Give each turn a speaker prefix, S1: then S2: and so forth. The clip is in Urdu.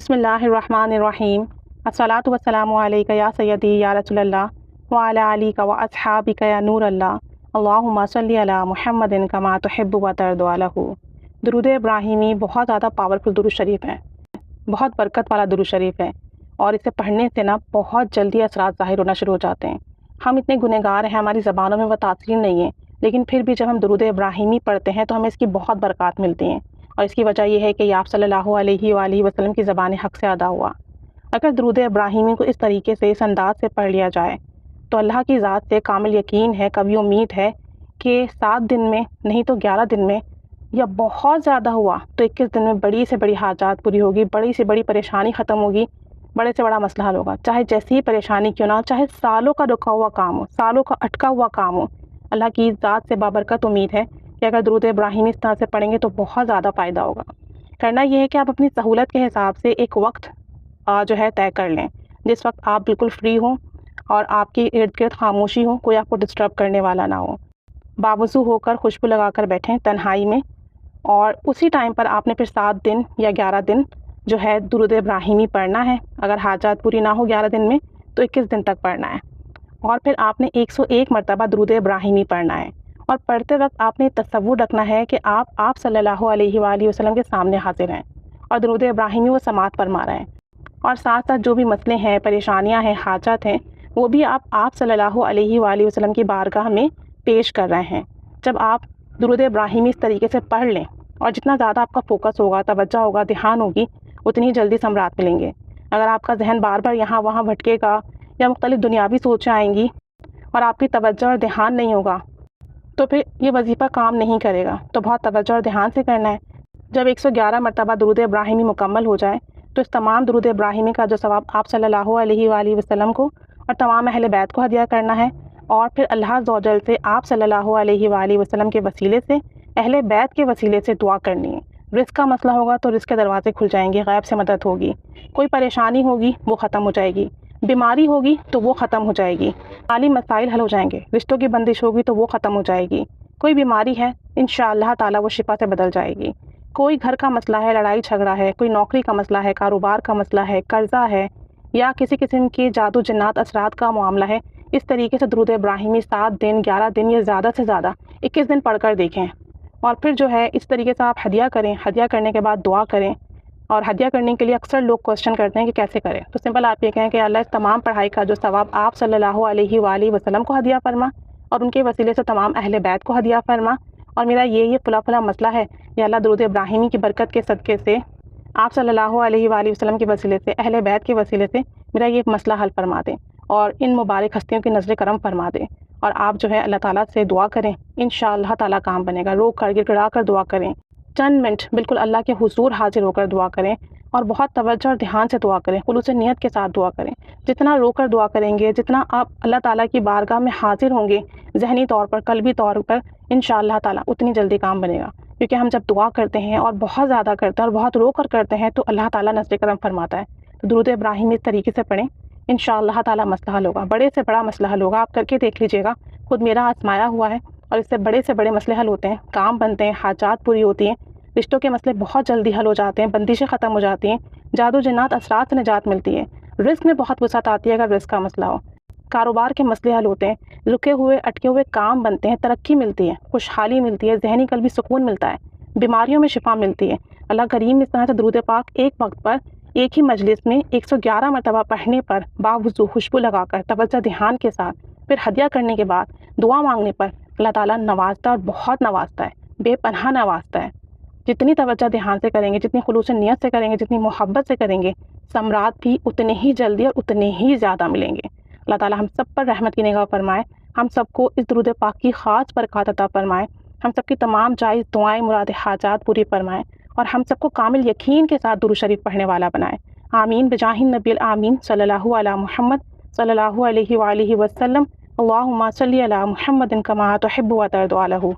S1: بسم اللہ الرحمن الرحیم الصلاۃ والسلام علیک یا سیدی یا رسول اللہ وعلی علیک و اصحابک یا نور اللہ اللہم صلی علی محمد کما تحب و ترضی عنہ۔ درود ابراہیمی بہت زیادہ پاورفل درود شریف ہے، بہت برکت والا درود شریف ہے، اور اسے پڑھنے سے نا بہت جلدی اثرات ظاہر ہونا شروع ہو جاتے ہیں۔ ہم اتنے گنہگار ہیں، ہماری زبانوں میں وہ تاثیر نہیں ہے، لیکن پھر بھی جب ہم درود ابراہیمی پڑھتے ہیں تو ہمیں اس کی بہت برکات ملتی ہیں، اور اس کی وجہ یہ ہے کہ آپ صلی اللہ علیہ وآلہ وسلم کی زبان حق سے ادا ہوا۔ اگر درود ابراہیمی کو اس طریقے سے، اس انداز سے پڑھ لیا جائے تو اللہ کی ذات سے کامل یقین ہے، کبھی امید ہے کہ 7 دن میں نہیں تو 11 دن میں، یا بہت زیادہ ہوا تو 21 دن میں بڑی سے بڑی حاجات پوری ہوگی، بڑی سے بڑی پریشانی ختم ہوگی، بڑے سے بڑا مسئلہ حل ہوگا، چاہے جیسی ہی پریشانی کیوں نہ ہو، چاہے سالوں کا رکا ہوا کام ہو، سالوں کا اٹکا ہوا کام ہو۔ اللہ کی ذات سے بابرکت امید ہے کہ اگر درود ابراہیمی اس طرح سے پڑھیں گے تو بہت زیادہ فائدہ ہوگا۔ کرنا یہ ہے کہ آپ اپنی سہولت کے حساب سے ایک وقت جو ہے طے کر لیں، جس وقت آپ بالکل فری ہوں اور آپ کی ارد گرد خاموشی ہو، کوئی آپ کو ڈسٹرب کرنے والا نہ ہو۔ باوضو ہو کر خوشبو لگا کر بیٹھیں تنہائی میں، اور اسی ٹائم پر آپ نے پھر 7 دن یا 11 دن جو ہے درود ابراہیمی پڑھنا ہے۔ اگر حاجات پوری نہ ہو 11 دن میں تو 21 دن تک پڑھنا ہے، اور پھر آپ نے 101 مرتبہ درود ابراہیمی پڑھنا ہے، اور پڑھتے وقت آپ نے تصور رکھنا ہے کہ آپ صلی اللہ علیہ وآلہ وسلم کے سامنے حاضر ہیں اور درود ابراہیمی وہ سماعت فرما رہے ہیں، اور ساتھ ساتھ جو بھی مسئلے ہیں، پریشانیاں ہیں، حاجات ہیں، وہ بھی آپ صلی اللہ علیہ وآلہ وسلم کی بارگاہ میں پیش کر رہے ہیں۔ جب آپ درود ابراہیمی اس طریقے سے پڑھ لیں، اور جتنا زیادہ آپ کا فوکس ہوگا، توجہ ہوگا، دھیان ہوگی، اتنی ہی جلدی ثمرات ملیں گے۔ اگر آپ کا ذہن بار بار یہاں وہاں بھٹکے گا، یا مختلف دنیاوی سوچیں آئیں گی، اور آپ کی توجہ اور دھیان نہیں ہوگا، تو پھر یہ وظیفہ کام نہیں کرے گا۔ تو بہت توجہ اور دھیان سے کرنا ہے۔ جب 111 مرتبہ درود ابراہیمی مکمل ہو جائے تو اس تمام درود ابراہیمی کا جو ثواب آپ صلی اللہ علیہ وآلہ وسلم کو اور تمام اہل بیت کو ہدیہ کرنا ہے، اور پھر اللہ عز و جل سے آپ صلی اللہ علیہ وآلہ وسلم کے وسیلے سے، اہل بیت کے وسیلے سے دعا کرنی ہے۔ رزق کا مسئلہ ہوگا تو رزق کے دروازے کھل جائیں گے، غیب سے مدد ہوگی، کوئی پریشانی ہوگی وہ ختم ہو جائے گی، بیماری ہوگی تو وہ ختم ہو جائے گی، مالی مسائل حل ہو جائیں گے، رشتوں کی بندش ہوگی تو وہ ختم ہو جائے گی، کوئی بیماری ہے انشاءاللہ تعالی وہ شفا سے بدل جائے گی، کوئی گھر کا مسئلہ ہے، لڑائی جھگڑا ہے، کوئی نوکری کا مسئلہ ہے، کاروبار کا مسئلہ ہے، قرضہ ہے، یا کسی قسم کے جادو جنات اثرات کا معاملہ ہے، اس طریقے سے درود ابراہیمی 7 دن، 11 دن یا زیادہ سے زیادہ 21 دن پڑھ کر دیکھیں، اور پھر جو ہے اس طریقے سے آپ ہدیہ کریں، ہدیہ کرنے کے بعد دعا کریں۔ اور ہدیہ کرنے کے لیے اکثر لوگ کوشچن کرتے ہیں کہ کیسے کریں، تو سمپل آپ یہ کہیں کہ اللہ اس تمام پڑھائی کا جو ثواب آپ صلی اللہ علیہ وآلہ وسلم کو ہدیہ فرما، اور ان کے وسیلے سے تمام اہل بیت کو ہدیہ فرما، اور میرا یہ فلا مسئلہ ہے، یا اللہ درود ابراہیمی کی برکت کے صدقے سے، آپ صلی اللہ علیہ وآلہ وسلم کے وسیلے سے، اہل بیت کے وسیلے سے میرا یہ مسئلہ حل فرما دیں، اور ان مبارک ہستیوں کی نظر کرم فرما دیں۔ اور آپ جو ہے اللہ تعالیٰ سے دعا کریں، انشاءاللہ تعالیٰ کام بنے گا۔ رو کر گڑ گڑا کر دعا کریں، چند منٹ بالکل اللہ کے حضور حاضر ہو کر دعا کریں، اور بہت توجہ اور دھیان سے دعا کریں، خلوص نیت کے ساتھ دعا کریں۔ جتنا رو کر دعا کریں گے، جتنا آپ اللہ تعالیٰ کی بارگاہ میں حاضر ہوں گے، ذہنی طور پر، قلبی طور پر، انشاءاللہ تعالیٰ اتنی جلدی کام بنے گا۔ کیونکہ ہم جب دعا کرتے ہیں اور بہت زیادہ کرتے ہیں اور بہت رو کر کرتے ہیں تو اللہ تعالیٰ نزل کرم فرماتا ہے۔ تو درود ابراہیمی اس طریقے سے پڑھیں، انشاءاللہ تعالیٰ مسئلہ حل ہوگا، بڑے سے بڑا مسئلہ حل ہوگا۔ آپ کر کے دیکھ لیجیے گا، خود میرا آزمایا ہوا ہے، اور اس سے بڑے مسئلے حل ہوتے ہیں، کام بنتے ہیں، حاجات پوری ہوتی ہیں، رشتوں کے مسئلے بہت جلدی حل ہو جاتے ہیں، بندشیں ختم ہو جاتی ہیں، جادو جنات اثرات سے نجات ملتی ہے، رزق میں بہت وسعت آتی ہے اگر رزق کا مسئلہ ہو، کاروبار کے مسئلے حل ہوتے ہیں، رکے ہوئے اٹکے ہوئے کام بنتے ہیں، ترقی ملتی ہے، خوشحالی ملتی ہے، ذہنی قلبی سکون ملتا ہے، بیماریوں میں شفا ملتی ہے۔ اللہ کریم اس طرح سے درود پاک ایک وقت پر ایک ہی مجلس میں 111 مرتبہ پڑھنے پر، باوضو خوشبو لگا کر، توجہ دھیان کے ساتھ، پھر ہدیہ کرنے کے بعد، دعا مانگنے پر اللہ تعالیٰ نوازتا ہے، اور بہت نوازتا ہے، بے پناہ نوازتا ہے۔ جتنی توجہ دھیان سے کریں گے، جتنی خلوص نیت سے کریں گے، جتنی محبت سے کریں گے، ثمرات بھی اتنے ہی جلدی اور اتنے ہی زیادہ ملیں گے۔ اللہ تعالیٰ ہم سب پر رحمت کی نگاہ فرمائے، ہم سب کو اس درود پاک کی خاص برکات عطا فرمائے، ہم سب کی تمام جائز دعائیں، مراد حاجات پوری فرمائے، اور ہم سب کو کامل یقین کے ساتھ درود شریف پڑھنے والا بنائے۔ آمین بجاہ النبی الآمین صلی اللہ علی محمد صلی اللہ علیہ وآلہ وسلم۔ اللہم صلی علی محمد کما تحب و ترضی عنہ۔